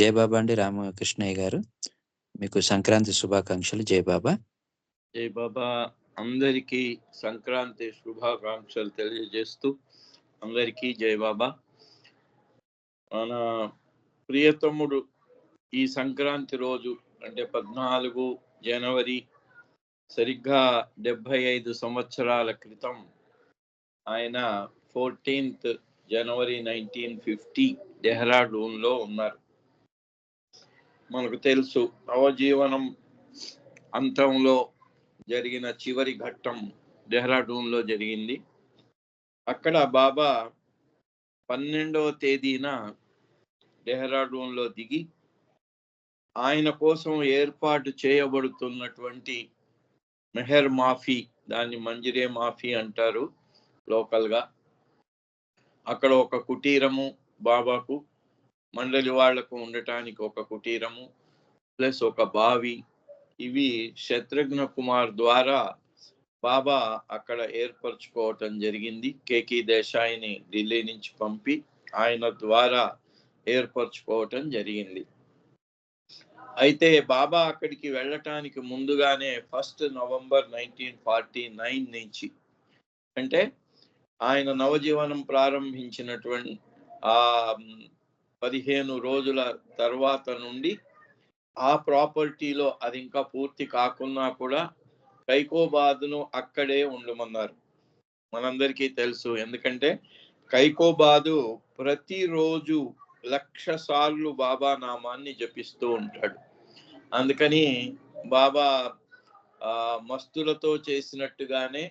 జై బాబా అండి రామకృష్ణయ్య గారు. మీకు సంక్రాంతి శుభాకాంక్షలు. జై బాబా. జై బాబా. అందరికీ సంక్రాంతి శుభాకాంక్షలు తెలియజేస్తూ అందరికీ జై బాబా. మన ప్రియతముడు ఈ సంక్రాంతి రోజు అంటే 14 జనవరి సరిగ్గా 75 సంవత్సరాల క్రితం ఆయన 14th జనవరి 1950 డెహ్రాడూన్లో ఉన్నారు. మనకు తెలుసు నవజీవనం అంతంలో జరిగిన చివరి ఘట్టం డెహ్రాడూన్లో జరిగింది. అక్కడ బాబా 12వ తేదీన డెహ్రాడూన్లో దిగి ఆయన కోసం ఏర్పాటు చేయబడుతున్నటువంటి మెహర్ మాఫీ, దాన్ని మంజిరే మాఫీ అంటారు లోకల్గా, అక్కడ ఒక కుటీరము, బాబాకు మండలి వాళ్లకు ఉండటానికి ఒక కుటీరము ప్లస్ ఒక బావి, ఇవి శత్రుఘ్న కుమార్ ద్వారా బాబా అక్కడ ఏర్పరచుకోవటం జరిగింది. కేకి దేశాయిని ఢిల్లీ నుంచి పంపి ఆయన ద్వారా ఏర్పరచుకోవటం జరిగింది. అయితే బాబా అక్కడికి వెళ్ళటానికి ముందుగానే 1 నవంబర్ 1949 నుంచి, అంటే ఆయన నవజీవనం ప్రారంభించినటువంటి ఆ 15 రోజుల తర్వాత నుండి ఆ ప్రాపర్టీలో, అది ఇంకా పూర్తి కాకున్నా కూడా కైకోబాదును అక్కడే ఉండమన్నారు. మనందరికీ తెలుసు, ఎందుకంటే కైకోబాదు ప్రతిరోజు 1,00,000 సార్లు బాబా నామాన్ని జపిస్తూ ఉంటాడు. అందుకని బాబా మస్తులతో చేసినట్టుగానే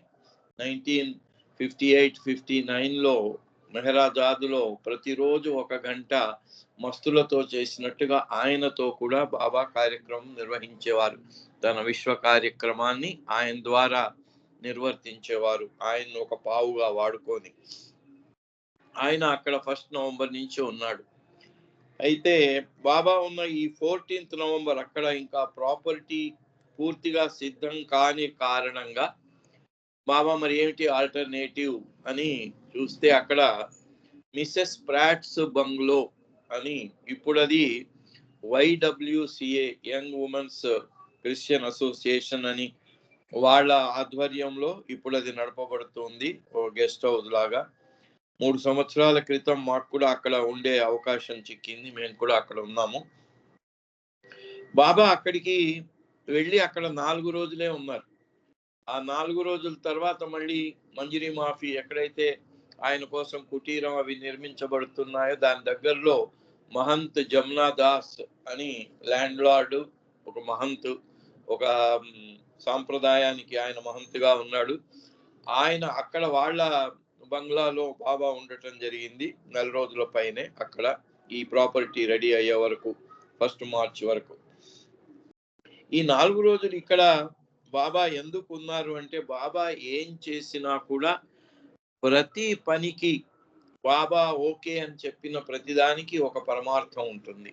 1958-59లో మెహరాజాదులో ప్రతిరోజు 1 గంట మస్తులతో చేసినట్టుగా ఆయనతో కూడా బాబా కార్యక్రమం నిర్వహించేవారు. తన విశ్వ కార్యక్రమాన్ని ఆయన ద్వారా నిర్వర్తించేవారు, ఆయన ఒక పావుగా వాడుకొని. ఆయన అక్కడ 1 నవంబర్ నుంచి ఉన్నాడు. అయితే బాబా ఉన్న ఈ 14th నవంబర్ అక్కడ ఇంకా ప్రాపర్టీ పూర్తిగా సిద్ధం కాని కారణంగా బాబా మరి ఏమిటి ఆల్టర్నేటివ్ అని చూస్తే అక్కడ మిసెస్ ప్రాట్స్ బంగ్లో అని, ఇప్పుడు అది YWCA young women's Christian association అని వాళ్ళ ఆధ్వర్యంలో ఇప్పుడు అది నడపబడుతుంది, ఓ గెస్ట్ హౌస్ లాగా. 3 సంవత్సరాల క్రితం మాకు కూడా అక్కడ ఉండే అవకాశం చిక్కింది, మేము కూడా అక్కడ ఉన్నాము. బాబా అక్కడికి వెళ్ళి అక్కడ 4 రోజులే ఉన్నారు. ఆ 4 రోజుల తర్వాత మళ్ళీ మంజిరీ మాఫీ, ఎక్కడైతే ఆయన కోసం కుటీరం అవి నిర్మించబడుతున్నాయో దాని దగ్గరలో మహంత్ జమునా దాస్ అని ల్యాండ్ లార్డ్, ఒక మహంత్, ఒక సాంప్రదాయానికి ఆయన మహంత్గా ఉన్నాడు. ఆయన అక్కడ వాళ్ళ బంగ్లాలో బాబా ఉండటం జరిగింది 4 రోజుల పైనే అక్కడ, ఈ ప్రాపర్టీ రెడీ అయ్యే వరకు 1 మార్చ్ వరకు. ఈ 4 రోజులు ఇక్కడ బాబా ఎందుకు ఉన్నారు అంటే, బాబా ఏం చేసినా కూడా ప్రతి పనికి బాబా ఓకే అని చెప్పిన ప్రతిదానికి ఒక పరమార్థం ఉంటుంది.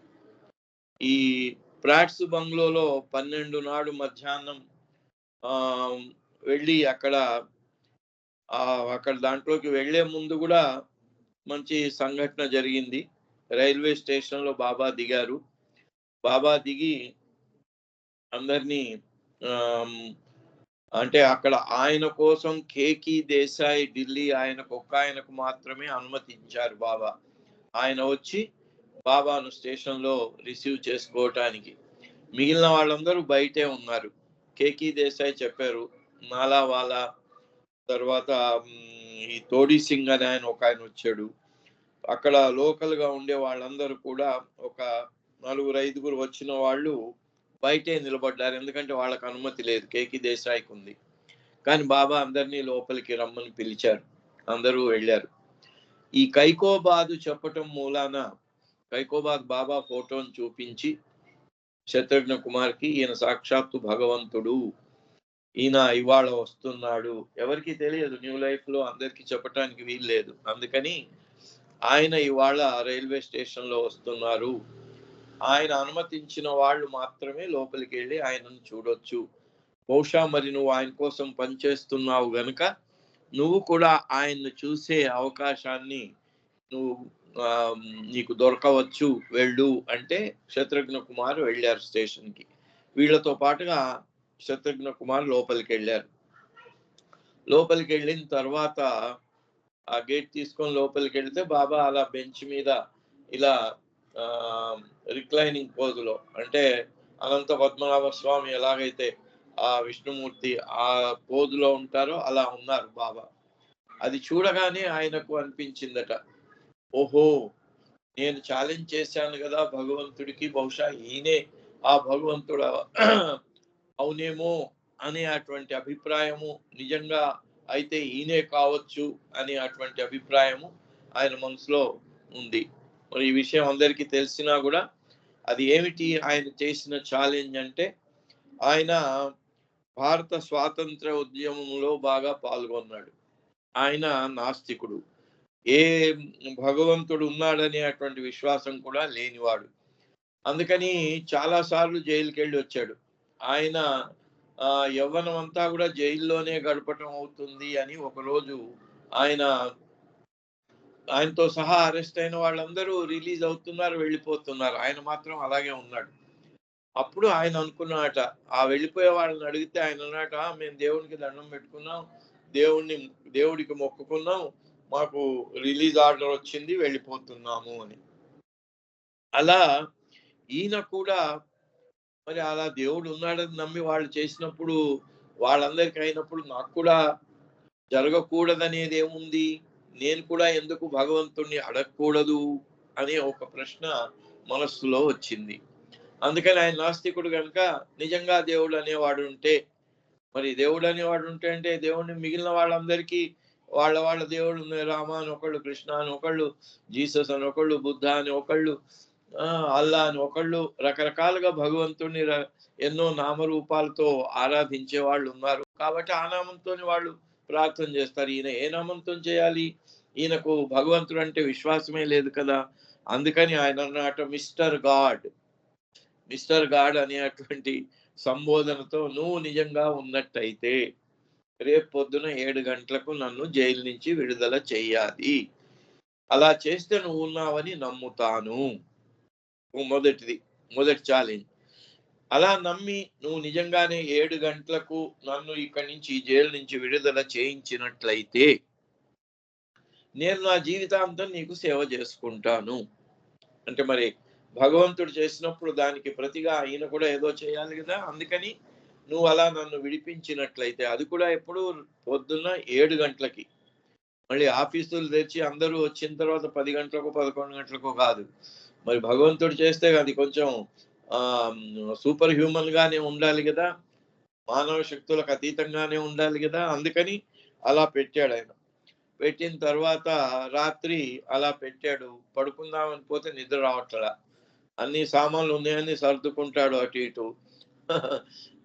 ఈ ప్రాట్స్ బంగ్లోలో 12 నాడు మధ్యాహ్నం వెళ్ళి అక్కడ దాంట్లోకి వెళ్లే ముందు కూడా మంచి సంఘటన జరిగింది. రైల్వే స్టేషన్ లో బాబా దిగారు. బాబా దిగి అందరినీ అంటే అక్కడ ఆయన కోసం కేకి దేశాయ్ ఢిల్లీ ఆయనకు మాత్రమే అనుమతించారు బాబా. ఆయన వచ్చి బాబాను స్టేషన్ లో రిసీవ్ చేసుకోవటానికి, మిగిలిన వాళ్ళందరూ బయటే ఉన్నారు. కేకి దేశాయ్ చెప్పారు, నాలావాలా తర్వాత ఈ తోడి సింగ్ అని ఆయన వచ్చాడు. అక్కడ లోకల్ గా ఉండే వాళ్ళందరూ కూడా ఒక 4-5 వచ్చిన వాళ్ళు బయటే నిలబడ్డారు, ఎందుకంటే వాళ్ళకి అనుమతి లేదు, కేకి దేశాయికి ఉంది. కానీ బాబా అందరినీ లోపలికి రమ్మని పిలిచారు, అందరూ వెళ్ళారు. ఈ కైకోబాదు చెప్పటం మూలాన కైకోబాద్ బాబా ఫోటోను చూపించి శత్రుఘ్న కుమార్కి, ఈయన సాక్షాత్తు భగవంతుడు, ఈయన ఇవాళ వస్తున్నాడు. ఎవరికి తెలియదు, న్యూ లైఫ్ లో అందరికి చెప్పటానికి వీలు లేదు. అందుకని ఆయన ఇవాళ రైల్వే స్టేషన్ లో వస్తున్నారు, ఆయన అనుమతించిన వాళ్ళు మాత్రమే లోపలికి వెళ్ళి ఆయనను చూడొచ్చు. బహుశా మరి నువ్వు ఆయన కోసం పనిచేస్తున్నావు గనుక నువ్వు కూడా ఆయన్ను చూసే అవకాశాన్ని నువ్వు నీకు దొరకవచ్చు వెళ్ళు అంటే శత్రుఘ్న కుమార్ వెళ్ళారు స్టేషన్కి. వీళ్ళతో పాటుగా శత్రుఘ్న కుమార్ లోపలికి వెళ్ళారు. లోపలికి వెళ్ళిన తర్వాత ఆ గేట్ తీసుకొని లోపలికి వెళ్తే బాబా అలా బెంచ్ మీద ఇలా రిక్లైనింగ్ పోజులో, అంటే అనంత పద్మనాభ స్వామి ఎలాగైతే ఆ విష్ణుమూర్తి ఆ పోజులో ఉంటారో అలా ఉన్నారు బాబా. అది చూడగానే ఆయనకు అనిపించిందట, ఓహో నేను ఛాలెంజ్ చేశాను కదా భగవంతుడికి, బహుశా ఈయనే ఆ భగవంతుడు అవునేమో అనే అటువంటి అభిప్రాయము, నిజంగా అయితే ఈయనే కావచ్చు అనే అటువంటి అభిప్రాయము ఆయన మనసులో ఉంది. మరి ఈ విషయం అందరికీ తెలిసినా కూడా అది ఏమిటి ఆయన చేసిన ఛాలెంజ్ అంటే, ఆయన భారత స్వాతంత్ర ఉద్యమంలో బాగా పాల్గొన్నాడు. ఆయన నాస్తికుడు, ఏ భగవంతుడు ఉన్నాడనే అటువంటి విశ్వాసం కూడా లేనివాడు. అందుకని చాలా సార్లు జైలుకి వెళ్ళి వచ్చాడు. ఆయన యవ్వనం అంతా కూడా జైల్లోనే గడపటం అవుతుంది అని ఒకరోజు ఆయనతో సహా అరెస్ట్ అయిన వాళ్ళందరూ రిలీజ్ అవుతున్నారు, వెళ్ళిపోతున్నారు, ఆయన మాత్రం అలాగే ఉన్నాడు. అప్పుడు ఆయన అనుకున్నాట, ఆ వెళ్ళిపోయే వాళ్ళని అడిగితే ఆయన అన్నట, మేము దేవుడికి దండం పెట్టుకున్నాం, దేవుడికి మొక్కుకున్నాం, మాకు రిలీజ్ ఆర్డర్ వచ్చింది, వెళ్ళిపోతున్నాము అని. అలా ఈయన కూడా మరి అలా దేవుడు ఉన్నాడని నమ్మి వాళ్ళు చేసినప్పుడు, వాళ్ళందరికీ అయినప్పుడు నాకు కూడా జరగకూడదనేది ఏముంది, నేను కూడా ఎందుకు భగవంతుణ్ణి అడగకూడదు అనే ఒక ప్రశ్న మనస్సులో వచ్చింది. అందుకని ఆయన నాస్తికుడు కనుక నిజంగా దేవుడు అనేవాడు ఉంటే, మరి దేవుడు అనేవాడు ఉంటే అంటే దేవుడిని మిగిలిన వాళ్ళందరికీ వాళ్ళ దేవుడు రామ అని ఒకళ్ళు, కృష్ణ అని ఒకళ్ళు, జీసస్ అని ఒకళ్ళు, బుద్ధ అని ఒకళ్ళు, అల్లా అని ఒకళ్ళు, రకరకాలుగా భగవంతుడిని ఎన్నో నామరూపాలతో ఆరాధించే వాళ్ళు ఉన్నారు. కాబట్టి ఆ నామంతో వాళ్ళు ప్రార్థన చేస్తారు. ఈయన ఏ నామంతో చేయాలి? ఈయనకు భగవంతుడు అంటే విశ్వాసమే లేదు కదా. అందుకని ఆయన అన్నమాట మిస్టర్ గాడ్ అనేటువంటి సంబోధనతో, నువ్వు నిజంగా ఉన్నట్టయితే రేపు పొద్దున 7 గంటలకు నన్ను జైలు నుంచి విడుదల చెయ్యాలి, అలా చేస్తే నువ్వు ఉన్నావని నమ్ముతాను. మొదటి ఛాలెంజ్. అలా నమ్మి నువ్వు నిజంగానే 7 గంటలకు నన్ను ఇక్కడి నుంచి ఈ జైలు నుంచి విడుదల చేయించినట్లయితే నేను నా జీవితాంతం నీకు సేవ చేసుకుంటాను. అంటే మరి భగవంతుడు చేసినప్పుడు దానికి ప్రతిగా ఆయన కూడా ఏదో చేయాలి కదా. అందుకని నువ్వు అలా నన్ను విడిపించినట్లయితే, అది కూడా ఎప్పుడు పొద్దున్న 7 గంటలకి, మళ్ళీ ఆఫీసులు తెచ్చి అందరూ వచ్చిన తర్వాత 10 గంటలకు 11 గంటలకు కాదు. మరి భగవంతుడు చేస్తే అది కొంచెం సూపర్ హ్యూమన్ గానే ఉండాలి కదా, మానవ శక్తులకు అతీతంగానే ఉండాలి కదా. అందుకని అలా పెట్టాడు ఆయన. పెట్టిన తర్వాత రాత్రి అలా పెట్టాడు, పడుకుందామని పోతే నిద్ర రావట్లా. అన్ని సామాన్లు ఉన్నాయని సర్దుకుంటాడు అటు ఇటు.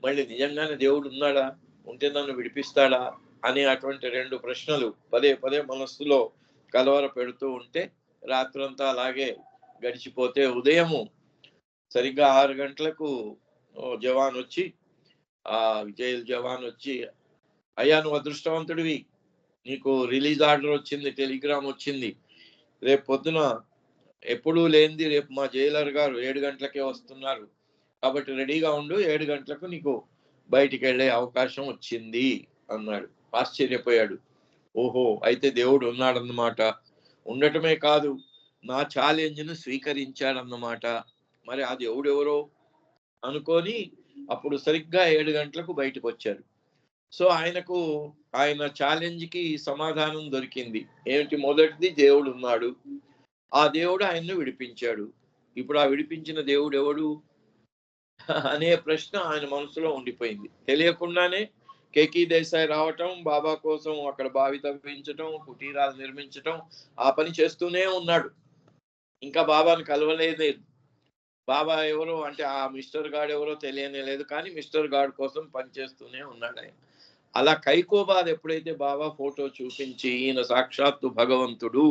మళ్ళీ నిజంగానే దేవుడు ఉన్నాడా, ఉంటే నన్ను విడిపిస్తాడా అనే అటువంటి 2 ప్రశ్నలు పదే పదే మనస్సులో కలవర పెడుతూ ఉంటే రాత్రంతా అలాగే గడిచిపోతే, ఉదయము సరిగ్గా 6 గంటలకు జవాన్ వచ్చి, ఆ జైలు జవాన్ వచ్చి, అయ్యా నువ్వు అదృష్టవంతుడివి, నీకు రిలీజ్ ఆర్డర్ వచ్చింది, టెలిగ్రామ్ వచ్చింది, రేపు పొద్దున ఎప్పుడూ లేనిది రేపు మా జైలర్ గారు 7 గంటలకే వస్తున్నారు, కాబట్టి రెడీగా ఉండు, 7 గంటలకు నీకు బయటికి వెళ్ళే అవకాశం వచ్చింది అన్నాడు. ఆశ్చర్యపోయాడు. ఓహో, అయితే దేవుడు ఉన్నాడన్నమాట. ఉండటమే కాదు, నా ఛాలెంజ్ను స్వీకరించాడన్నమాట. మరి ఆ దేవుడు ఎవరో అనుకొని అప్పుడు సరిగ్గా 7 గంటలకు బయటకు వచ్చారు. సో ఆయన ఛాలెంజ్కి సమాధానం దొరికింది. ఏమిటి? మొదటిది, దేవుడు ఉన్నాడు, ఆ దేవుడు ఆయన్ను విడిపించాడు. ఇప్పుడు ఆ విడిపించిన దేవుడు ఎవడు అనే ప్రశ్న ఆయన మనసులో ఉండిపోయింది. తెలియకుండానే కేకీ దేశాయ్ రావటం, బాబా కోసం అక్కడ బావి తవ్వించటం, కుటీరాలు నిర్మించటం, ఆ పని చేస్తూనే ఉన్నాడు. ఇంకా బాబాను కలవలేదు. బాబా ఎవరో అంటే ఆ మిస్టర్ గాడ్ ఎవరో తెలియనే లేదు, కానీ మిస్టర్ గాడ్ కోసం పనిచేస్తూనే ఉన్నాడు ఆయన. అలా కైకోబాద్ ఎప్పుడైతే బాబా ఫోటో చూపించి, ఈయన సాక్షాత్తు భగవంతుడు,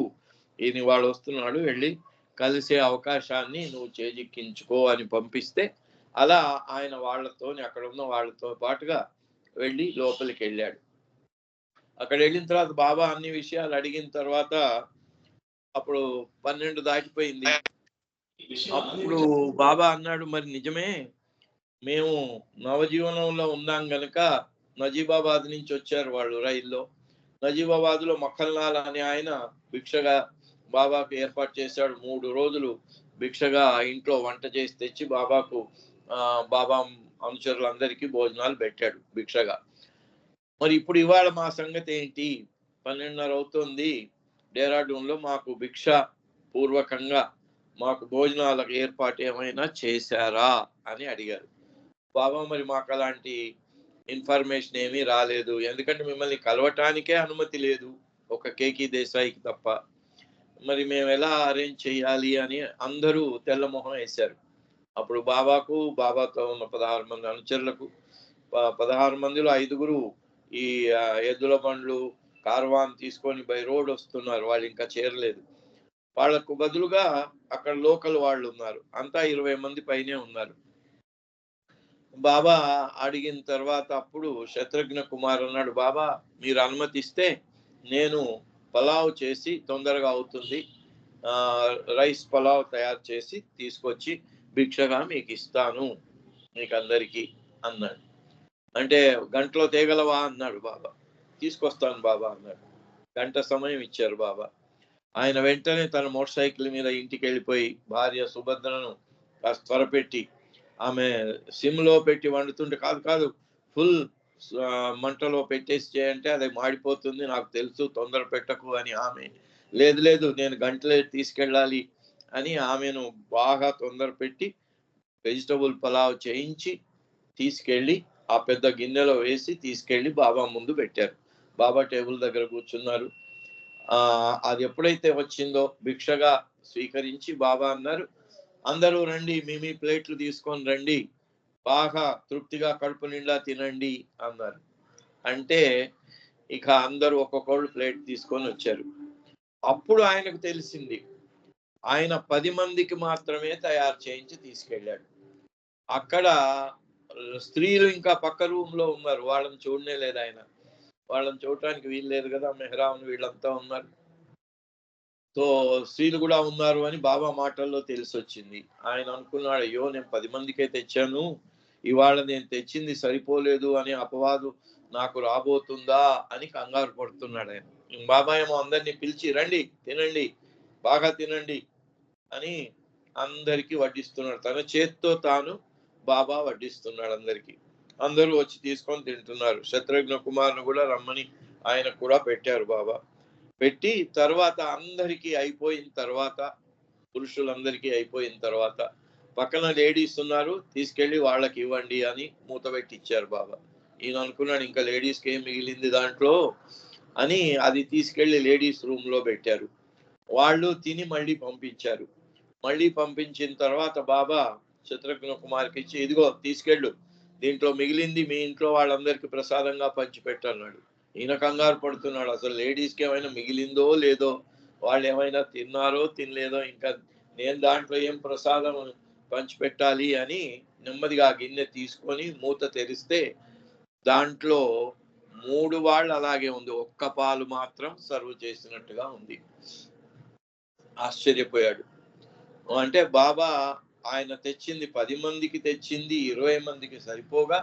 ఈయన వాడు వస్తున్నాడు, వెళ్ళి కలిసే అవకాశాన్ని నువ్వు చేజిక్కించుకో అని పంపిస్తే, అలా ఆయన అక్కడ ఉన్న వాళ్ళతో పాటుగా వెళ్ళి లోపలికి వెళ్ళాడు. అక్కడ వెళ్ళిన తర్వాత బాబా అన్ని విషయాలు అడిగిన తర్వాత అప్పుడు 12 దాటిపోయింది. అప్పుడు బాబా అన్నాడు, మరి నిజమే, మేము నవజీవనంలో ఉన్నాం గనక నజీబాబాద్ నుంచి వచ్చారు వాళ్ళు రైల్లో. నజీబాబాద్ లో మక్కల్లాల్ అనే ఆయన భిక్షగా బాబాకు ఏర్పాటు చేశాడు. 3 రోజులు భిక్షగా ఇంట్లో వంట చేసి తెచ్చి బాబాకు బాబా అనుచరులందరికీ భోజనాలు పెట్టాడు భిక్షగా. మరి ఇప్పుడు ఇవాళ మా సంగతి ఏంటి? 12:30 అవుతుంది. డెహ్రాడూన్ లో మాకు భిక్ష పూర్వకంగా మాకు భోజనాలకు ఏర్పాటు ఏమైనా చేశారా అని అడిగారు. బాబా మరి మాకు అలాంటి ఇన్ఫర్మేషన్ ఏమీ రాలేదు, ఎందుకంటే మిమ్మల్ని కలవటానికే అనుమతి లేదు ఒక కేకి దేశాయికి తప్ప. మరి మేము ఎలా అరేంజ్ చేయాలి అని అందరూ తెల్లమొహం వేశారు. అప్పుడు బాబాకు, బాబాతో ఉన్న 16 మంది అనుచరులకు, 16 మందిలో 5గురు ఈ ఎద్దుల బండ్లు కార్వాన్ తీసుకొని బై రోడ్ వస్తున్నారు, వాళ్ళు ఇంకా చేరలేదు. వాళ్లకు బదులుగా అక్కడ లోకల్ వాళ్ళు ఉన్నారు, అంతా 20 మంది పైనే ఉన్నారు. బాబా అడిగిన తర్వాత అప్పుడు శత్రుఘ్న కుమార్ అన్నాడు, బాబా మీరు అనుమతిస్తే నేను పలావ్ చేసి తొందరగా అవుతుంది, రైస్ పలావ్ తయారు చేసి తీసుకొచ్చి భిక్షగా మీకు ఇస్తాను మీకు అందరికీ అన్నాడు. అంటే గంటలో తేగలవా అన్నాడు బాబా. తీసుకొస్తాను బాబా అన్నాడు. గంట సమయం ఇచ్చారు బాబా. ఆయన వెంటనే తన మోటార్ సైకిల్ మీద ఇంటికి వెళ్ళిపోయి భార్య సుభద్రను కాస్త త్వరపెట్టి, ఆమె సిమ్లో పెట్టి వండుతుంటే కాదు కాదు ఫుల్ మంటలో పెట్టేసి చేయంటే అది మాడిపోతుంది, నాకు తెలుసు, తొందర పెట్టకు అని ఆమె, లేదు లేదు నేను గంటలే తీసుకెళ్ళాలి అని ఆమెను బాగా తొందర పెట్టి వెజిటబుల్ పలావ్ చేయించి తీసుకెళ్ళి ఆ పెద్ద గిన్నెలో వేసి తీసుకెళ్ళి బాబా ముందు పెట్టారు. బాబా టేబుల్ దగ్గర కూర్చున్నారు. అది ఎప్పుడైతే వచ్చిందో భిక్షగా స్వీకరించి బాబా అన్నారు, అందరూ రండి, మీ ప్లేట్లు తీసుకొని రండి, బాగా తృప్తిగా కడుపు నిండా తినండి అన్నారు. అంటే ఇక అందరూ ఒక్కొక్కళ్ళు ప్లేట్ తీసుకొని వచ్చారు. అప్పుడు ఆయనకు తెలిసింది ఆయన 10 మందికి మాత్రమే తయారు చేయించి తీసుకెళ్ళాడు. అక్కడ స్త్రీలు ఇంకా పక్క రూమ్ లో ఉన్నారు, వాళ్ళని చూడనే లేదు ఆయన. వాళ్ళని చూడటానికి వీలు లేదు కదా, మెహ్రాన్ వీళ్ళంతా ఉన్నారు. సో స్త్రీలు కూడా ఉన్నారు అని బాబా మాటల్లో తెలిసి వచ్చింది. ఆయన అనుకున్నాడు, అయ్యో నేను 10 మందికే తెచ్చాను, ఇవాళ నేను తెచ్చింది సరిపోలేదు అనే అపవాదు నాకు రాబోతుందా అని కంగారు పడుతున్నాడు ఆయన. బాబా ఏమో అందరినీ పిలిచి రండి తినండి, బాగా తినండి అని అందరికీ వడ్డిస్తున్నాడు. తన చేత్తో తాను బాబా వడ్డిస్తున్నాడు అందరికీ. అందరూ వచ్చి తీసుకొని తింటున్నారు. శత్రుఘ్న కుమార్ను కూడా రమ్మని ఆయన కూడా పెట్టారు బాబా. పెట్టి తర్వాత అందరికీ అయిపోయిన తర్వాత, పురుషులందరికీ అయిపోయిన తర్వాత పక్కన లేడీస్ ఉన్నారు, తీసుకెళ్లి వాళ్ళకి ఇవ్వండి అని మూత పెట్టి ఇచ్చారు బాబా. ఈయన అనుకున్నాడు ఇంకా లేడీస్కి ఏం మిగిలింది దాంట్లో అని, అది తీసుకెళ్లి లేడీస్ రూమ్ లో పెట్టారు. వాళ్ళు తిని మళ్ళీ పంపించారు. మళ్ళీ పంపించిన తర్వాత బాబా శత్రుఘ్న కుమార్కి ఇచ్చి, ఇదిగో తీసుకెళ్ళు, దీంట్లో మిగిలింది మీ ఇంట్లో వాళ్ళందరికీ ప్రసాదంగా పంచిపెట్టన్నాడు. ఈయన కంగారు పడుతున్నాడు, అసలు లేడీస్కి ఏమైనా మిగిలిందో లేదో, వాళ్ళు ఏమైనా తిన్నారో తినలేదో, ఇంకా నేను దాంట్లో ఏం ప్రసాదం పంచిపెట్టాలి అని నెమ్మదిగా గిన్నె తీసుకొని మూత తెరిస్తే దాంట్లో 3 వాళ్ళు అలాగే ఉంది, ఒక్క పాలు మాత్రం సర్వ్ చేసినట్టుగా ఉంది. ఆశ్చర్యపోయాడు. అంటే బాబా ఆయన తెచ్చింది 10 మందికి తెచ్చింది 20 మందికి సరిపోగా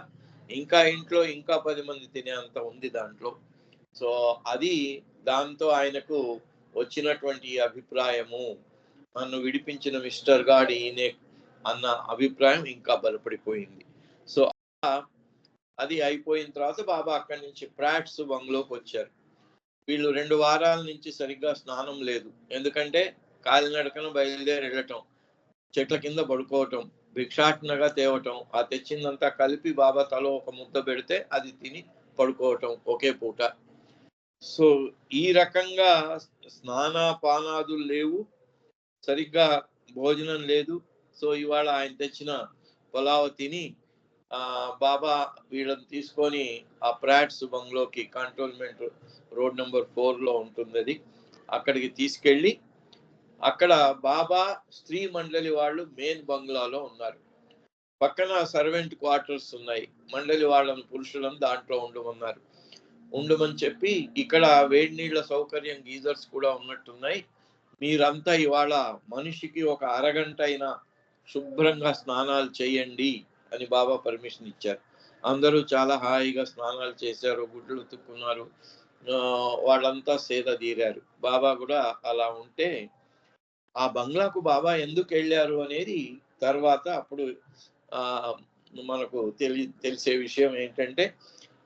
ఇంకా ఇంట్లో ఇంకా 10 మంది తినే అంత ఉంది దాంట్లో. సో అది దాంతో ఆయనకు వచ్చినటువంటి అభిప్రాయము, నన్ను విడిపించిన మిస్టర్ గాడ్ ఈయనే అన్న అభిప్రాయం ఇంకా బలపడిపోయింది. సో అది అయిపోయిన తర్వాత బాబా అక్కడి నుంచి ప్రాట్స్ బంగ్లోకి వచ్చారు. వీళ్ళు 2 వారాల నుంచి సరిగ్గా స్నానం లేదు, ఎందుకంటే కాలినడకన బయలుదేరి వెళ్ళటం, చెట్ల కింద పడుకోవటం, భిక్షాటనగా తేవటం, ఆ తెచ్చిందంతా కలిపి బాబా తలో ఒక ముద్ద పెడితే అది తిని పడుకోవటం ఒకే పూట. సో ఈ రకంగా స్నానపానాదులు లేవు, సరిగ్గా భోజనం లేదు. సో ఇవాళ ఆయన తెచ్చిన పులావ్ తిని బాబా వీళ్ళని తీసుకొని ఆ ప్రాట్స్ బంగ్లోకి, కంటోన్మెంట్ రోడ్ నెంబర్ 4లో ఉంటుంది అది, అక్కడికి తీసుకెళ్ళి అక్కడ బాబా స్త్రీ మండలి వాళ్ళు మెయిన్ బంగ్లాలో ఉన్నారు. పక్కన సర్వెంట్ క్వార్టర్స్ ఉన్నాయి, మండలి వాళ్ళని పురుషులను దాంట్లో ఉండమని చెప్పి, ఇక్కడ వేడి నీళ్ల సౌకర్యం గీజర్స్ కూడా ఉన్నట్టున్నాయి, మీరంతా ఇవాళ మనిషికి ఒక అరగంట అయినా శుభ్రంగా స్నానాలు చేయండి అని బాబా పర్మిషన్ ఇచ్చారు. అందరూ చాలా హాయిగా స్నానాలు చేశారు, గుడ్లు ఉతుక్కున్నారు, వాళ్ళంతా సేద తీరారు. బాబా కూడా అలా ఉంటే ఆ బంగ్లాకు బాబా ఎందుకు వెళ్ళారు అనేది తర్వాత అప్పుడు ఆ మనకు తెలిసే విషయం ఏంటంటే,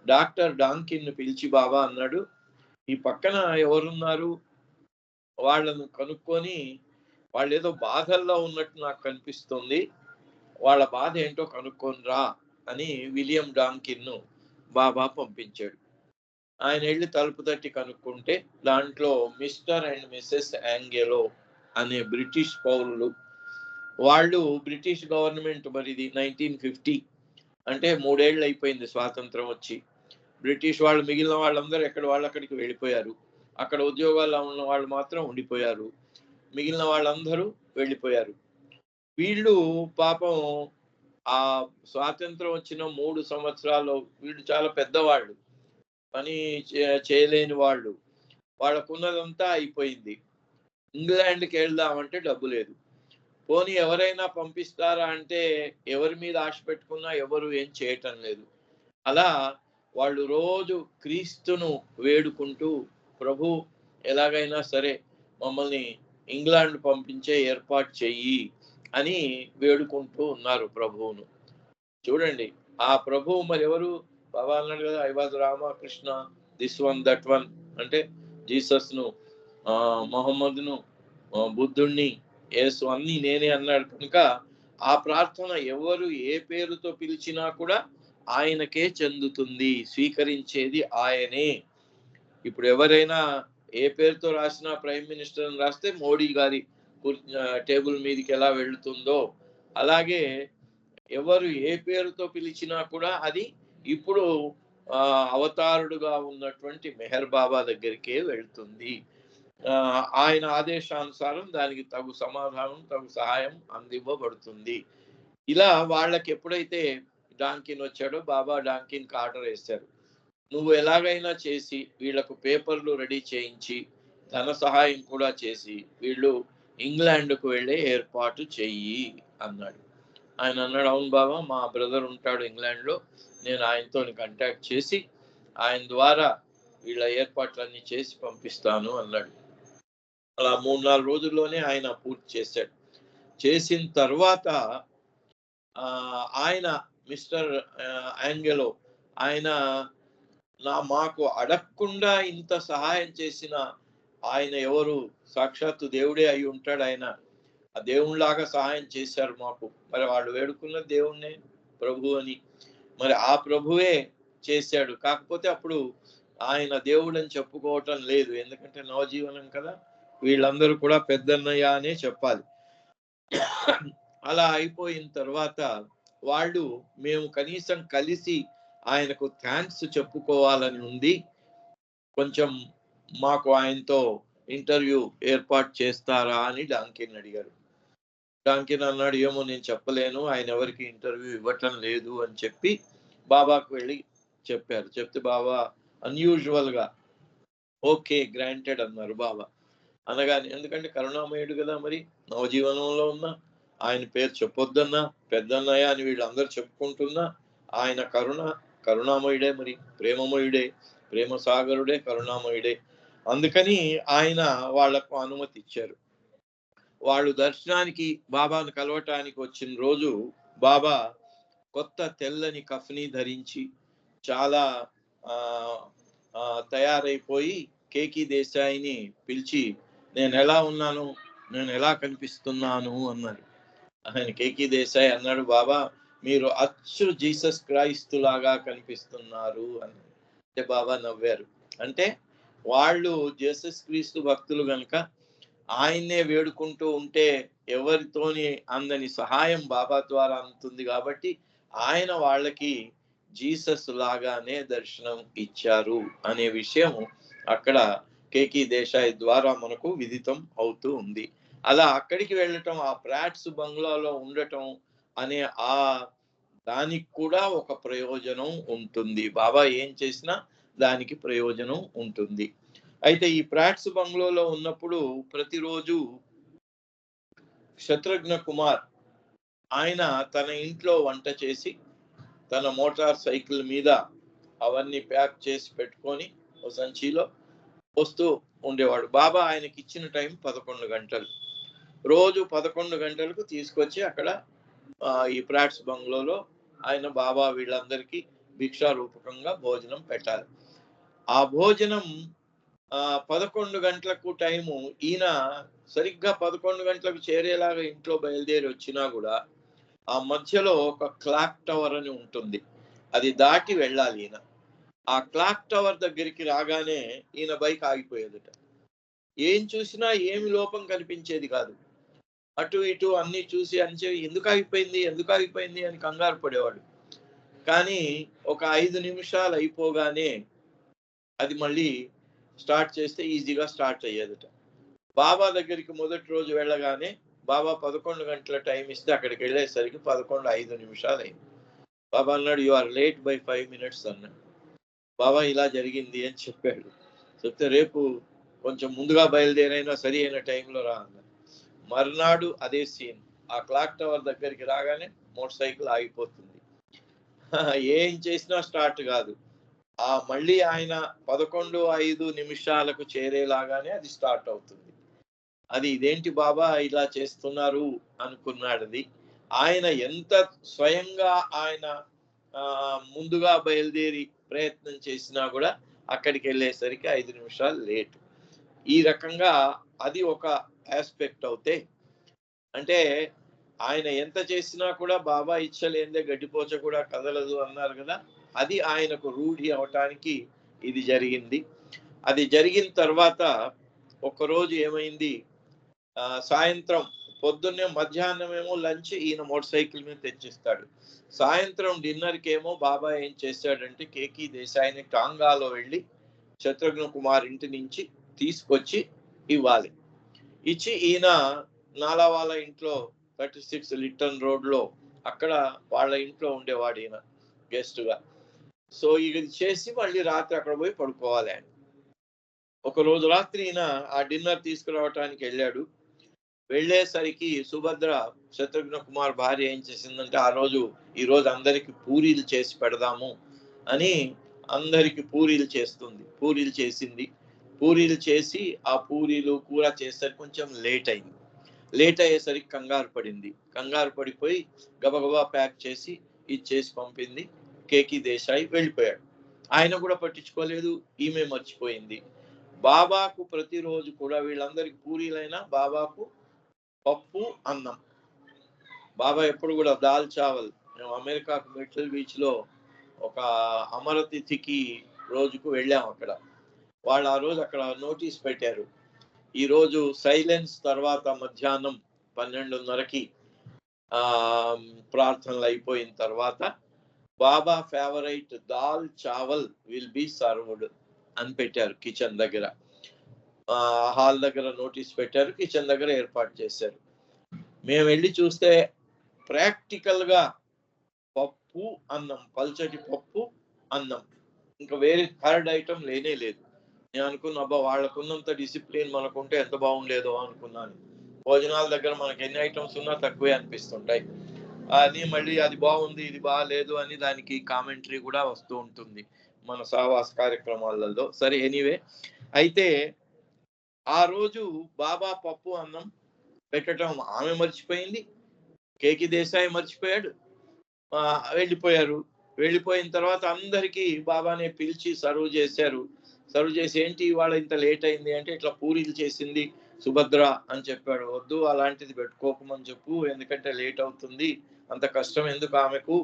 డాక్టర్ డాంకిన్ పిలిచి బాబా అన్నాడు, ఈ పక్కన ఎవరున్నారు వాళ్ళను కనుక్కొని, వాళ్ళు ఏదో బాధల్లో ఉన్నట్టు నాకు కనిపిస్తుంది, వాళ్ళ బాధ ఏంటో కనుక్కొని రా అని విలియం డాంకిన్ బాబా పంపించాడు. ఆయన వెళ్ళి తలుపు తట్టి కనుక్కుంటే దాంట్లో మిస్టర్ అండ్ మిసెస్ యాంగెలో అనే బ్రిటిష్ పౌరులు. వాళ్ళు బ్రిటిష్ గవర్నమెంట్, మరిది 1950 అంటే 3 ఏళ్ళు అయిపోయింది స్వాతంత్రం వచ్చి. బ్రిటిష్ వాళ్ళు మిగిలిన వాళ్ళందరూ ఎక్కడ వాళ్ళు అక్కడికి వెళ్ళిపోయారు. అక్కడ ఉద్యోగాల్లో ఉన్న వాళ్ళు మాత్రం ఉండిపోయారు. మిగిలిన వాళ్ళందరూ వెళ్ళిపోయారు. వీళ్ళు పాపం ఆ స్వాతంత్రం వచ్చిన 3 సంవత్సరాలు వీళ్ళు చాలా పెద్దవాళ్ళు, పని చేయలేని వాళ్ళు, వాళ్ళకున్నదంతా అయిపోయింది. ఇంగ్లాండ్కి వెళ్దామంటే డబ్బు లేదు. పోనీ ఎవరైనా పంపిస్తారా అంటే ఎవరి మీద ఆశ పెట్టుకున్నా ఎవరు ఏం చేయటం లేదు. అలా వాళ్ళు రోజు క్రీస్తును వేడుకుంటూ, ప్రభు ఎలాగైనా సరే మమ్మల్ని ఇంగ్లాండ్ పంపించే ఏర్పాటు చెయ్యి అని వేడుకుంటూ ఉన్నారు ప్రభువును. చూడండి, ఆ ప్రభువు మరి ఎవరు? బాబా అన్నాడు కదా, I was Ramakrishna this one that one, అంటే జీసస్ను, మొహమ్మద్ను, బుద్ధుణ్ణి, యేసు అన్ని నేనే అన్నాడు. కనుక ఆ ప్రార్థన ఎవరు ఏ పేరుతో పిలిచినా కూడా ఆయనకే చెందుతుంది, స్వీకరించేది ఆయనే. ఇప్పుడు ఎవరైనా ఏ పేరుతో రాసినా, ప్రైమ్ మినిస్టర్ అని రాస్తే మోడీ గారి టేబుల్ మీదకి ఎలా వెళ్తుందో అలాగే ఎవరు ఏ పేరుతో పిలిచినా కూడా అది ఇప్పుడు అవతారుడుగా ఉన్నటువంటి మెహర్ బాబా దగ్గరికే వెళ్తుంది. ఆయన ఆదేశానుసారం దానికి తగు సమాధానం, తగు సహాయం అందివ్వబడుతుంది. ఇలా వాళ్ళకి ఎప్పుడైతే డాంకిన్ వచ్చాడో బాబా డాంకిన్కి ఆర్డర్ వేశారు, నువ్వు ఎలాగైనా చేసి వీళ్లకు పేపర్లు రెడీ చేయించి ధన సహాయం కూడా చేసి వీళ్ళు ఇంగ్లాండ్కు వెళ్ళే ఏర్పాటు చెయ్యి అన్నాడు. ఆయన అన్నాడు, అవును బాబా, మా బ్రదర్ ఉంటాడు ఇంగ్లాండ్లో, నేను ఆయనతో కాంటాక్ట్ చేసి ఆయన ద్వారా వీళ్ళ ఏర్పాట్లన్నీ చేసి పంపిస్తాను అన్నాడు. అలా 3-4 రోజుల్లోనే ఆయన పూర్తి చేశాడు. చేసిన తర్వాత ఆయన మిస్టర్ యాంగెలో ఆయన మాకు అడగకుండా ఇంత సహాయం చేసిన ఆయన ఎవరు? సాక్షాత్తు దేవుడే అయి ఉంటాడు ఆయన. ఆ దేవునిలాగా సహాయం చేశారు మాకు. మరి వాళ్ళు వేడుకున్న దేవుణ్ణే ప్రభు అని, మరి ఆ ప్రభువే చేశాడు. కాకపోతే అప్పుడు ఆయన దేవుడని చెప్పుకోవటం లేదు, ఎందుకంటే నవజీవనం కదా, వీళ్ళందరూ కూడా పెద్దన్నయ్య అనే చెప్పాలి. అలా అయిపోయిన తర్వాత వాళ్ళు, మేము కనీసం కలిసి ఆయనకు థ్యాంక్స్ చెప్పుకోవాలని ఉంది, కొంచెం మాకు ఆయనతో ఇంటర్వ్యూ ఏర్పాటు చేస్తారా అని డాంకిన్ అడిగారు. డాంకిన్ అన్నాడు, ఏమో నేను చెప్పలేను, ఆయన ఎవరికి ఇంటర్వ్యూ ఇవ్వటం లేదు అని చెప్పి బాబాకు వెళ్ళి చెప్పారు. చెప్తే బాబా అన్యూజువల్ గా ఓకే గ్రాంటెడ్ అన్నారు బాబా. అనగానే, ఎందుకంటే కరుణామయుడు కదా, మరి నవజీవనంలో ఉన్న ఆయన పేరు చెప్పొద్దన్నా, పెద్దన్నయ్య అని వీళ్ళందరూ చెప్పుకుంటున్నా ఆయన కరుణామయుడే, మరి ప్రేమమయుడే, ప్రేమ సాగరుడే, కరుణామయుడే. అందుకని ఆయన వాళ్లకు అనుమతి ఇచ్చారు. వాళ్ళు దర్శనానికి బాబాను కలవటానికి వచ్చిన రోజు బాబా కొత్త తెల్లని కఫ్ని ధరించి చాలా తయారైపోయి కేకీ దేశాయిని పిలిచి, నేను ఎలా ఉన్నాను, నేను ఎలా కనిపిస్తున్నాను అన్నాడు. ఆయన కేకీ దేశాయ్ అన్నాడు, బాబా మీరు అచ్చు జీసస్ క్రైస్తు లాగా కనిపిస్తున్నారు అన్నాడు. అంటే బాబా నవ్వారు. అంటే వాళ్ళు జీసస్ క్రీస్తు భక్తులు గనుక ఆయన్నే వేడుకుంటూ ఉంటే ఎవరితోని అందని సహాయం బాబా ద్వారా అందుతుంది కాబట్టి ఆయన వాళ్ళకి జీసస్ లాగానే దర్శనం ఇచ్చారు అనే విషయం అక్కడ కేకీ దేశాయ్ ద్వారా మనకు విదితం అవుతూ ఉంది. అలా అక్కడికి వెళ్ళటం, ఆ ప్రాట్స్ బంగ్లాలో ఉండటం అనే దానికి కూడా ఒక ప్రయోజనం ఉంటుంది. బాబా ఏం చేసినా దానికి ప్రయోజనం ఉంటుంది. అయితే ఈ ప్రాట్స్ బంగ్లోలో ఉన్నప్పుడు ప్రతిరోజు శత్రుఘ్న కుమార్ ఆయన తన ఇంట్లో వంట చేసి తన మోటార్ సైకిల్ మీద అవన్నీ ప్యాక్ చేసి పెట్టుకొని ఓ సంచిలో వస్తూ ఉండేవాడు. బాబా ఆయనకి ఇచ్చిన టైం 11 గంటలు. రోజు 11 గంటలకు తీసుకొచ్చి అక్కడ ఈ ప్రాట్స్ బంగ్లోలో ఆయన బాబా వీళ్ళందరికీ భిక్షారూపకంగా భోజనం పెట్టాలి. ఆ భోజనం 11 గంటలకు టైము ఈయన సరిగ్గా 11 గంటలకు చేరేలాగా ఇంట్లో బయలుదేరి వచ్చినా కూడా ఆ మధ్యలో ఒక క్లాక్ టవర్ అని ఉంటుంది, అది దాటి వెళ్ళాలి ఈయన. ఆ క్లాక్ టవర్ దగ్గరికి రాగానే ఈయన బైక్ ఆగిపోయేదట. ఏం చూసినా ఏమి లోపం కనిపించేది కాదు. అటు ఇటు అన్ని చూసి ఎందుకు ఆగిపోయింది అని కంగారు పడేవాడు. కానీ ఒక 5 నిమిషాలు అయిపోగానే అది మళ్ళీ స్టార్ట్ చేస్తే ఈజీగా స్టార్ట్ అయ్యేదట. బాబా దగ్గరికి మొదటి రోజు వెళ్ళగానే బాబా 11 గంటల టైం ఇస్తే అక్కడికి వెళ్ళేసరికి 11:05 అయింది. బాబా అన్నాడు, you are late by 5 minutes అన్నాడు. బాబా ఇలా జరిగింది అని చెప్పాడు. చెప్తే రేపు కొంచెం ముందుగా బయలుదేరైనా సరి అయిన టైంలో రా అన్నాడు. మర్నాడు అదే సీన్. ఆ క్లాక్ టవర్ దగ్గరికి రాగానే మోటార్ సైకిల్ ఆగిపోతుంది. ఏం చేసినా స్టార్ట్ కాదు. మళ్ళీ ఆయన 11:05 చేరేలాగానే అది స్టార్ట్ అవుతుంది. అది ఇదేంటి బాబా ఇలా చేస్తున్నారు అనుకున్నాడు. అది ఆయన ఎంత స్వయంగా ఆయన ముందుగా బయలుదేరి ప్రయత్నం చేసినా కూడా అక్కడికి వెళ్ళేసరికి 5 నిమిషాలు లేట్. ఈ రకంగా అది ఒక ఆస్పెక్ట్ అవుతే, అంటే ఆయన ఎంత చేసినా కూడా బాబా ఇచ్చలేందే గడ్డిపోచ కూడా కదలదు అన్నారు కదా, అది ఆయనకు రూఢి అవటానికి ఇది జరిగింది. అది జరిగిన తర్వాత ఒకరోజు ఏమైంది, సాయంత్రం పొద్దున్నే మధ్యాహ్నమేమో లంచ్ ఈయన మోటార్ సైకిల్ మీద తెచ్చిస్తాడు. సాయంత్రం డిన్నర్కి ఏమో బాబా ఏం చేశాడంటే కేకి దేశాయిని టాంగాలో వెళ్ళి శత్రుఘ్న కుమార్ ఇంటి నుంచి తీసుకొచ్చి ఇవ్వాలి. ఇచ్చి ఈయన నాలావాల ఇంట్లో 36 లిట్టన్ రోడ్లో అక్కడ వాళ్ళ ఇంట్లో ఉండేవాడు ఈయన గెస్ట్గా. సో ఇది చేసి మళ్ళీ రాత్రి అక్కడ పోయి పడుకోవాలి ఆయన. ఒక రోజు రాత్రి ఈయన ఆ డిన్నర్ తీసుకురావటానికి వెళ్ళాడు. వెళ్ళేసరికి సుభద్ర శత్రుఘ్న కుమార్ భార్య ఏం చేసిందంటే ఈ రోజు అందరికి పూరీలు చేసి పెడదాము అని అందరికి పూరీలు చేసింది. పూరీలు చేసి ఆ పూరీలు కూర చేసరికి కొంచెం లేట్ అయింది. లేట్ అయ్యేసరికి కంగారు పడిపోయి గబగబా ప్యాక్ చేసి ఇచ్చేసి పంపింది. కేకి దేశాయి వెళ్ళిపోయాడు. ఆయన కూడా పట్టించుకోలేదు, ఈమె మర్చిపోయింది. బాబాకు ప్రతిరోజు కూడా వీళ్ళందరికి పూరీలైనా బాబాకు పప్పు అన్నం. బాబా ఎప్పుడు కూడా దాల్ చావల్. మేము అమెరికాకు మిటిల్ బీచ్ లో ఒక అమరతిథికి రోజుకు వెళ్ళాం. అక్కడ వాళ్ళు ఆ రోజు అక్కడ నోటీస్ పెట్టారు, ఈ రోజు సైలెన్స్ తర్వాత మధ్యాహ్నం 12:30కి ప్రార్థనలు అయిపోయిన తర్వాత Baba favourite dal chawal will be served అని పెట్టారు. కిచెన్ దగ్గర, హాల్ దగ్గర నోటీస్ పెట్టారు, కిచెన్ దగ్గర ఏర్పాటు చేశారు. మేము వెళ్ళి చూస్తే ప్రాక్టికల్ గా పప్పు అన్నం, పల్చటి పప్పు అన్నం, ఇంకా వేరే థర్డ్ ఐటమ్ లేనే లేదు. నేను అనుకున్నా, అబ్బా వాళ్ళకున్నంత డిసిప్లిన్ మనకుంటే ఎంత బాగుండేదో అనుకున్నాను. భోజనాల దగ్గర మనకి ఎన్ని ఐటమ్స్ ఉన్నా తక్కువే అనిపిస్తుంటాయి. అది మళ్ళీ అది బాగుంది ఇది బాగాలేదు అని దానికి కామెంటరీ కూడా వస్తూ ఉంటుంది మన సహవాస కార్యక్రమాలలో. సరే, ఎనీవే, అయితే ఆ రోజు బాబా పప్పు అన్నం పెట్టడం ఆమె మర్చిపోయింది, కేకి దేశాయి మర్చిపోయాడు. వెళ్ళిపోయారు. వెళ్ళిపోయిన తర్వాత అందరికీ బాబానే పిలిచి సర్వ్ చేశారు. సర్వ్ చేసి, ఏంటి ఇవాళ ఇంత లేట్ అయింది అంటే, ఇట్లా పూరీలు చేసింది సుభద్ర అని చెప్పాడు. వద్దు, అలాంటిది పెట్టుకోకమని చెప్పు, ఎందుకంటే లేట్ అవుతుంది, అంత కష్టం ఎందుకు ఆమెకు,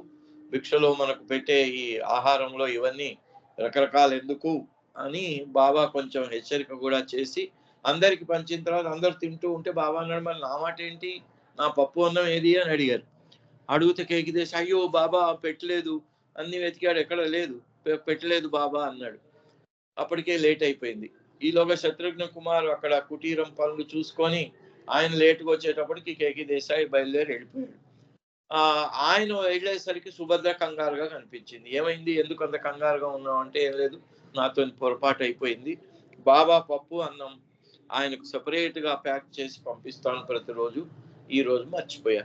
భిక్షలో మనకు పెట్టే ఈ ఆహారంలో ఇవన్నీ రకరకాలు ఎందుకు అని బాబా కొంచెం హెచ్చరిక కూడా చేసి అందరికి పంచిన తర్వాత అందరు తింటూ ఉంటే బాబా అన్నాడు, మరి నా మాట ఏంటి, నా పప్పు అన్నం ఏది అని అడిగారు. అడిగితే కేకి దేశ, అయ్యో బాబా పెట్టలేదు, అన్ని వెతికాడు ఎక్కడ లేదు, పెట్టలేదు బాబా అన్నాడు. అప్పటికే లేట్ అయిపోయింది. ఈలోగా శత్రుఘ్న కుమార్ అక్కడ కుటీరం పనులు చూసుకొని ఆయన లేటుగా వచ్చేటప్పటికి కేకి దేశాయి బయలుదేరి వెళ్ళిపోయాడు. ఆయన వెళ్ళేసరికి సుభద్ర కంగారుగా కనిపించింది. ఏమైంది, ఎందుకు అంత కంగారుగా ఉన్నావు అంటే, ఏం లేదు, నాతో పొరపాటు అయిపోయింది, బాబా పప్పు అన్నం ఆయనకు సెపరేట్గా ప్యాక్ చేసి పంపిస్తాను ప్రతిరోజు. ఈ రోజు మర్చిపోయా.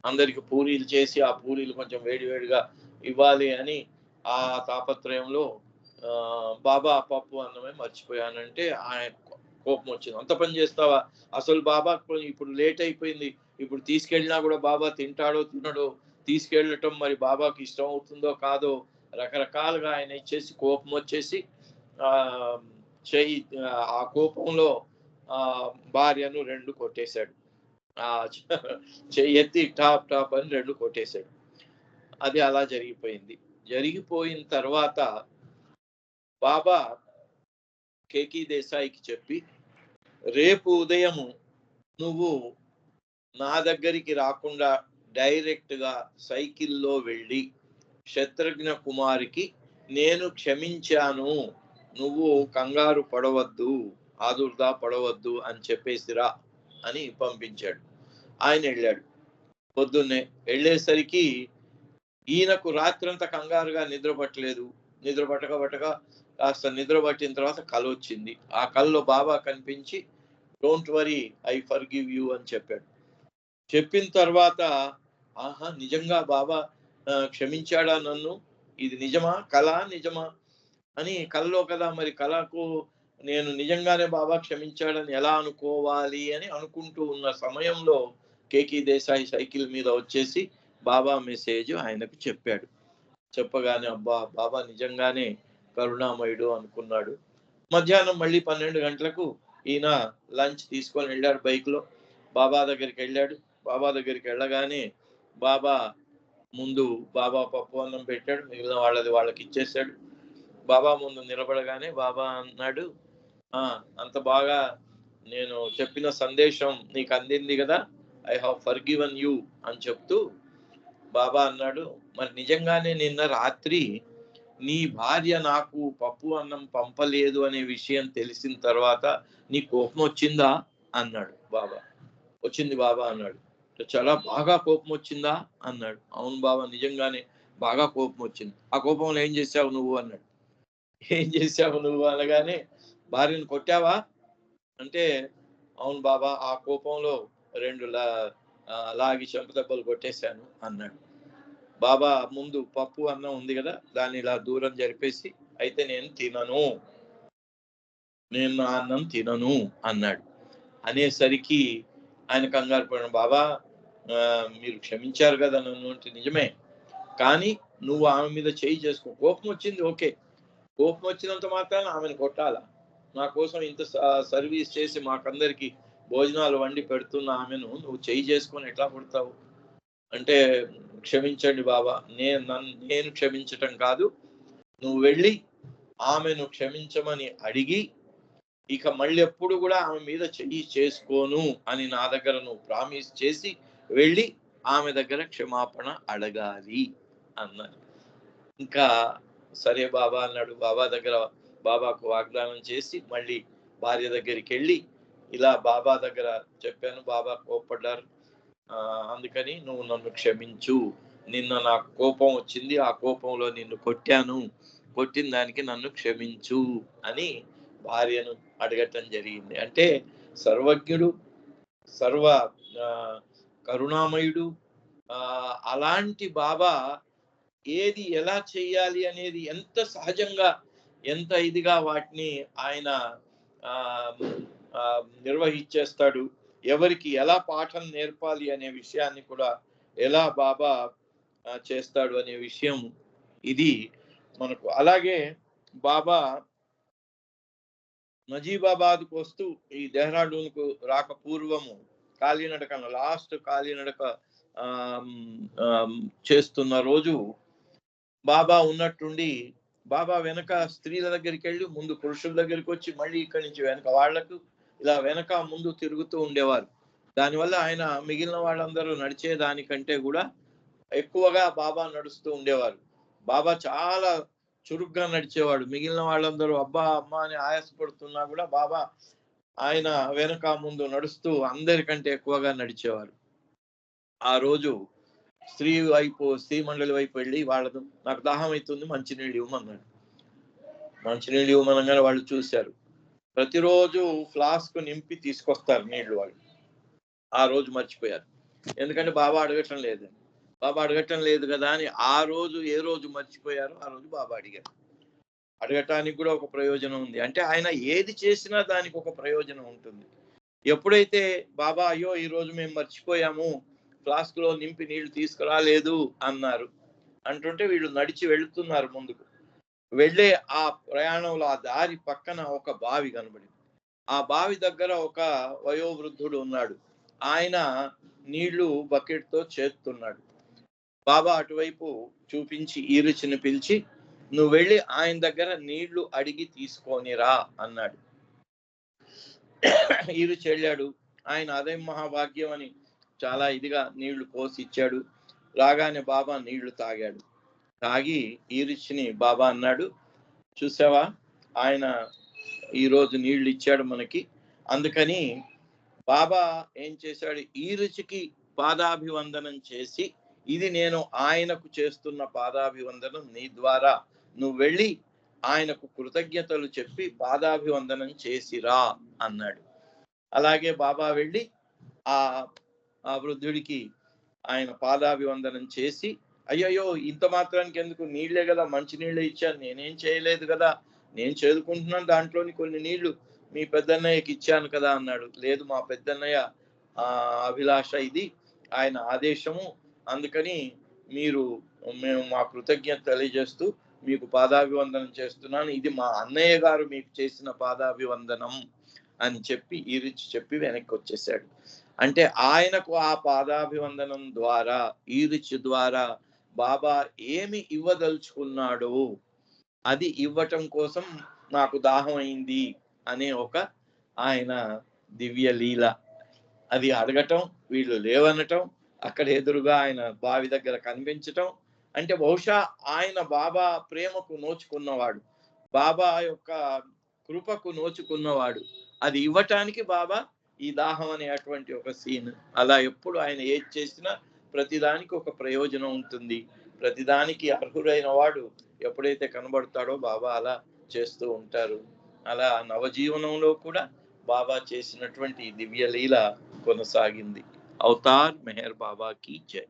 అందరికి పూరీలు చేసి ఆ పూరీలు కొంచెం వేడివేడిగా ఇవ్వాలి అని ఆ తాపత్రయంలో బాబా పప్పు అన్నమే మర్చిపోయానంటే ఆయన కోపం వచ్చింది. అంత పని చేస్తావా? అసలు బాబా ఇప్పుడు లేట్ అయిపోయింది, ఇప్పుడు తీసుకెళ్ళినా కూడా బాబా తింటాడో తినడో, తీసుకెళ్ళటం మరి బాబాకి ఇష్టం అవుతుందో కాదో రకరకాలుగా ఆయన ఇచ్చేసి కోపం వచ్చేసి చెయ్యి ఆ కోపంలో భార్యను 2 కొట్టేశాడు. చెయ్యి ఎత్తి టాప్ టాప్ అని 2 కొట్టేశాడు. అది అలా జరిగిపోయింది. జరిగిపోయిన తర్వాత బాబా కేకీ దేశాయికి చెప్పి, రేపు ఉదయము నువ్వు నా దగ్గరికి రాకుండా డైరెక్ట్గా సైకిల్లో వెళ్ళి శత్రుఘ్న కుమారికి నేను క్షమించాను, నువ్వు కంగారు పడవద్దు, ఆదుర్దా పడవద్దు అని చెప్పేసిరా అని పంపించాడు. ఆయన వెళ్ళాడు. పొద్దున్నే వెళ్ళేసరికి ఈయనకు రాత్రంతా కంగారుగా నిద్ర పట్టలేదు. నిద్ర పట్టక కాస్త నిద్ర పట్టిన తర్వాత కల వచ్చింది. ఆ కల్లో బాబా కనిపించి don't worry, I forgive you అని చెప్పాడు. చెప్పిన తర్వాత ఆహా, నిజంగా బాబా క్షమించాడా నన్ను, ఇది నిజమా కళ నిజమా అని కల్లో కదా, మరి కళకు నేను నిజంగానే బాబా క్షమించాడని ఎలా అనుకోవాలి అని అనుకుంటూ ఉన్న సమయంలో కేకీ దేశాయి సైకిల్ మీద వచ్చేసి బాబా మెసేజ్ ఆయనకు చెప్పాడు. చెప్పగానే అబ్బా, బాబా నిజంగానే కరుణామయుడు అనుకున్నాడు. మధ్యాహ్నం మళ్ళీ 12 గంటలకు ఈయన లంచ్ తీసుకొని వెళ్ళాడు బైక్లో. బాబా దగ్గరికి వెళ్ళాడు. బాబా దగ్గరికి వెళ్ళగానే బాబా ముందు బాబా పప్పు అన్నం పెట్టాడు, మిగిలిన వాళ్ళకి ఇచ్చేసాడు. బాబా ముందు నిలబడగానే బాబా అన్నాడు, అంత బాగా నేను చెప్పిన సందేశం నీకు అందింది కదా, ఐ హావ్ ఫర్గివన్ యూ అని చెప్తూ బాబా అన్నాడు, మరి నిజంగానే నిన్న రాత్రి నీ భార్య నాకు పప్పు అన్నం పంపలేదు అనే విషయం తెలిసిన తర్వాత నీ కోపం వచ్చిందా అన్నాడు బాబా. వచ్చింది బాబా అన్నాడు. చాలా బాగా కోపం వచ్చిందా అన్నాడు. అవును బాబా, నిజంగానే బాగా కోపం వచ్చింది. ఆ కోపంలో ఏం చేశావు నువ్వు అన్నాడు. ఏం చేశావు నువ్వు అనగానే, భార్యను కొట్టావా అంటే, అవును బాబా, ఆ కోపంలో 2 లాగి చెంపదెబ్బలు కొట్టేశాను అన్నాడు. బాబా ముందు పప్పు అన్నం ఉంది కదా, దాన్ని ఇలా దూరం జరిపేసి, అయితే నేను నా అన్నం తినను అన్నాడు. అనేసరికి ఆయన కంగారు పడిన, బాబా మీరు క్షమించారు కదా నన్ను అంటే నిజమే, కానీ నువ్వు ఆమె మీద చేయి చేసుకో. కోపం వచ్చింది, ఓకే, కోపం వచ్చినంత మాత్రాన ఆమెను కొట్టాలా? నా కోసం ఇంత సర్వీస్ చేసి మాకందరికి భోజనాలు వండి పెడుతున్న ఆమెను నువ్వు చేయి చేసుకొని ఎట్లా కొడతావు అంటే, క్షమించండి బాబా, నేను క్షమించటం కాదు, నువ్వు వెళ్ళి ఆమెను క్షమించమని అడిగి ఇక మళ్ళీ ఎప్పుడు కూడా ఆమె మీద చెయ్యి చేసుకోను అని నా దగ్గర నువ్వు ప్రామిస్ చేసి వెళ్ళి ఆమె దగ్గర క్షమాపణ అడగాలి అన్నారు. ఇంకా సరే బాబా అన్నాడు. బాబాకు వాగ్దానం చేసి మళ్ళీ భార్య దగ్గరికి వెళ్ళి ఇలా బాబా దగ్గర చెప్పాను, బాబా కోప్పడ్డారు, అందుకని నువ్వు నన్ను క్షమించు, నిన్న నాకు కోపం వచ్చింది, ఆ కోపంలో నిన్ను కొట్టిన దానికి నన్ను క్షమించు అని భార్యను అడగటం జరిగింది. అంటే సర్వజ్ఞుడు, సర్వ కరుణామయుడు, అలాంటి బాబా ఏది ఎలా చేయాలి అనేది ఎంత సహజంగా, ఎంత ఇదిగా వాటిని ఆయన నిర్వహించేస్తాడు, ఎవరికి ఎలా పాఠం నేర్పాలి అనే విషయాన్ని కూడా ఎలా బాబా చేస్తాడు అనే విషయం ఇది మనకు. అలాగే బాబా నజీబాబాద్కు వస్తూ ఈ డెహ్రాడూన్కు రాక పూర్వము లాస్ట్ కాలినడక చేస్తున్న రోజు బాబా ఉన్నట్టుండి బాబా వెనక స్త్రీల దగ్గరికి వెళ్ళి ముందు పురుషుల దగ్గరికి వచ్చి మళ్ళీ ఇక్కడి నుంచి వెనక వాళ్లకు ఇలా వెనక ముందు తిరుగుతూ ఉండేవారు. దానివల్ల ఆయన మిగిలిన వాళ్ళందరూ నడిచే దానికంటే కూడా ఎక్కువగా బాబా నడుస్తూ ఉండేవారు. బాబా చాలా చురుగ్గా నడిచేవాడు. మిగిలిన వాళ్ళందరూ అబ్బా అమ్మ అని ఆయాసపడుతున్నా కూడా బాబా ఆయన వెనక ముందు నడుస్తూ అందరికంటే ఎక్కువగా నడిచేవారు. ఆ రోజు స్త్రీ మండలి వైపు వెళ్ళి వాళ్ళను, నాకు దాహం అవుతుంది, మంచినీళ్ళు ఇవ్వమన్నాడు. మంచినీళ్ళు ఇవ్వమనగానే వాళ్ళు చూశారు. ప్రతిరోజు ఫ్లాస్క్ నింపి తీసుకొస్తారు నీళ్లు వాళ్ళు. ఆ రోజు మర్చిపోయారు. ఎందుకంటే బాబా అడగటం లేదు. బాబా అడగటం లేదు కదా అని ఆ రోజు ఏ రోజు మర్చిపోయారో ఆ రోజు బాబా అడిగారు. అడగటానికి కూడా ఒక ప్రయోజనం ఉంది. అంటే ఆయన ఏది చేసినా దానికి ఒక ప్రయోజనం ఉంటుంది. ఎప్పుడైతే బాబా అయ్యో ఈరోజు మేము మర్చిపోయాము, ఫ్లాస్క్ లో నింపి నీళ్లు తీసుకురాలేదు అన్నారు. అంటుంటే వీళ్ళు నడిచి వెళుతున్నారు ముందుకు. వెళ్ళే ఆ ప్రయాణంలో ఆ దారి పక్కన ఒక బావి కనబడింది. ఆ బావి దగ్గర ఒక వయోవృద్ధుడు ఉన్నాడు. ఆయన నీళ్లు బకెట్ తో చేస్తున్నాడు. బాబా అటువైపు చూపించి ఈరుచిని పిలిచి, నువ్వు వెళ్ళి ఆయన దగ్గర నీళ్లు అడిగి తీసుకొనిరా అన్నాడు. ఈరుచి వెళ్ళాడు. ఆయన అదే మహాభాగ్యం అని చాలా ఇదిగా నీళ్లు పోసి ఇచ్చాడు. రాగానే బాబా నీళ్లు తాగాడు. తాగి ఈరుచిని బాబా అన్నాడు, చూసావా ఆయన ఈరోజు నీళ్లు ఇచ్చాడు మనకి. అందుకని బాబా ఏం చేశాడు, ఈ రుచికి పాదాభివందనం చేసి, ఇది నేను ఆయనకు చేస్తున్న పాదాభివందనం, నీ ద్వారా నువ్వు వెళ్ళి ఆయనకు కృతజ్ఞతలు చెప్పి పాదాభివందనం చేసిరా అన్నాడు. అలాగే బాబా వెళ్ళి ఆ వృద్ధుడికి ఆయన పాదాభివందనం చేసి, అయ్యయ్యో ఇంత మాత్రానికి ఎందుకు, నీళ్లే కదా, మంచి నీళ్ళే ఇచ్చాను, నేనేం చేయలేదు కదా, నేను చేదుకుంటున్నాను, దాంట్లోని కొన్ని నీళ్లు మీ పెద్దన్నయ్యకి ఇచ్చాను కదా అన్నాడు. లేదు, మా పెద్దన్నయ్య అభిలాష ఇది, ఆయన ఆదేశము, అందుకని మేము మా కృతజ్ఞత తెలియజేస్తూ మీకు పాదాభివందనం చేస్తున్నాను, ఇది మా అన్నయ్య గారు మీకు చేసిన పాదాభివందనం అని చెప్పి చెప్పి వెనక్కి వచ్చేసాడు. అంటే ఆయనకు ఆ పాదాభివందనం ద్వారా, ఈరిచి ద్వారా బాబా ఏమి ఇవ్వదలుచుకున్నాడు, అది ఇవ్వటం కోసం నాకు దాహం అయింది అనే ఒక ఆయన దివ్య లీల. అది అడగటం, వీళ్ళు లేవనటం, అక్కడ ఎదురుగా ఆయన బావి దగ్గర కనిపించటం. అంటే బహుశా ఆయన బాబా ప్రేమకు నోచుకున్నవాడు, బాబా యొక్క కృపకు నోచుకున్నవాడు. అది ఇవ్వటానికి బాబా ఈ దాహం అనేటువంటి ఒక సీన్. అలా ఎప్పుడు ఆయన ఏది చేసినా ప్రతిదానికి ఒక ప్రయోజనం ఉంటుంది. ప్రతిదానికి అర్హుడైన వాడు ఎప్పుడైతే కనబడతాడో బాబా అలా చేస్తూ ఉంటారు. అలా నవజీవనంలో కూడా బాబా చేసినటువంటి దివ్య లీల కొనసాగింది. అవతార్ మెహర్ బాబాకి జై.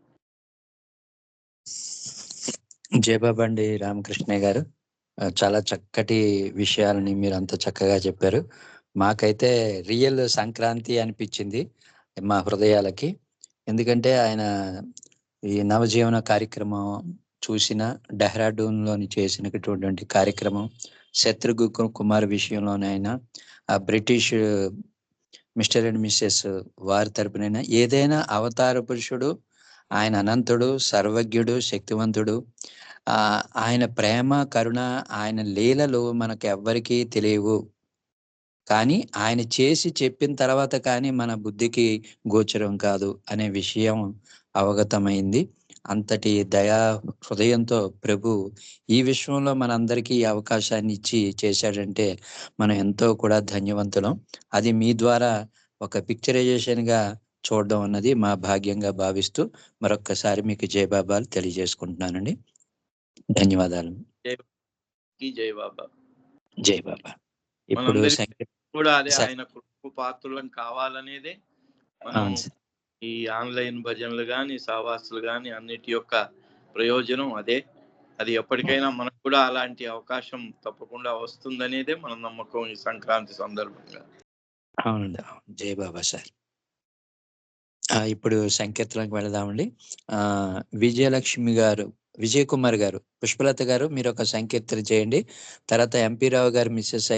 జై బాబా అండి రామకృష్ణయ్య గారు. చాలా చక్కటి విషయాలని మీరు అంత చక్కగా చెప్పారు. మాకైతే రియల్ సంక్రాంతి అనిపించింది మా హృదయాలకి. ఎందుకంటే ఆయన ఈ నవజీవన కార్యక్రమం చూసిన, డెహ్రాడూన్లోని చేసినటువంటి కార్యక్రమం, శత్రుఘ్న కుమార్ విషయంలోనైనా, ఆ బ్రిటిష్ మిస్టర్ అండ్ మిస్సెస్ వారి తరపునైనా, ఏదైనా అవతార పురుషుడు, ఆయన అనంతుడు, సర్వజ్ఞుడు, శక్తివంతుడు. ఆయన ప్రేమ, కరుణ, ఆయన లీలలు మనకు ఎవ్వరికీ తెలియవు. కానీ ఆయన చేసి చెప్పిన తర్వాత కానీ మన బుద్ధికి గోచరం కాదు అనే విషయం అవగతమైంది. అంతటి దయా హృదయంతో ప్రభు ఈ విశ్వంలో మనందరికీ ఈ అవకాశాన్ని ఇచ్చి చేశాడంటే మనం ఎంతో కూడా ధన్యవంతులం. అది మీ ద్వారా ఒక పిక్చరైజేషన్గా చూడడం అన్నది మా భాగ్యంగా భావిస్తూ మరొక్కసారి మీకు జై బాబాలు తెలియజేసుకుంటున్నానండి. ధన్యవాదాలు. జై బాబా. జై బాబా. ఇప్పుడు కూడా అదే ఆయన కృపకు పాత్రులం కావాలనేదే మనం ఈ ఆన్లైన్ భజనలు గాని, సావాసులు గాని అన్నిటి యొక్క ప్రయోజనం అదే. అది ఎప్పటికైనా మనకు కూడా అలాంటి అవకాశం తప్పకుండా వస్తుందనేదే మన నమ్మకం ఈ సంక్రాంతి సందర్భంగా. అవునండి. జై బాబా సార్. ఇప్పుడు సంకీర్తనకు వెళదామండి. విజయలక్ష్మి గారు, విజయ్ కుమార్ గారు, పుష్పలత గారు మీరు ఒక సంకీర్తన చేయండి. తర్వాత ఎంపీ రావు గారు మిస్సెస్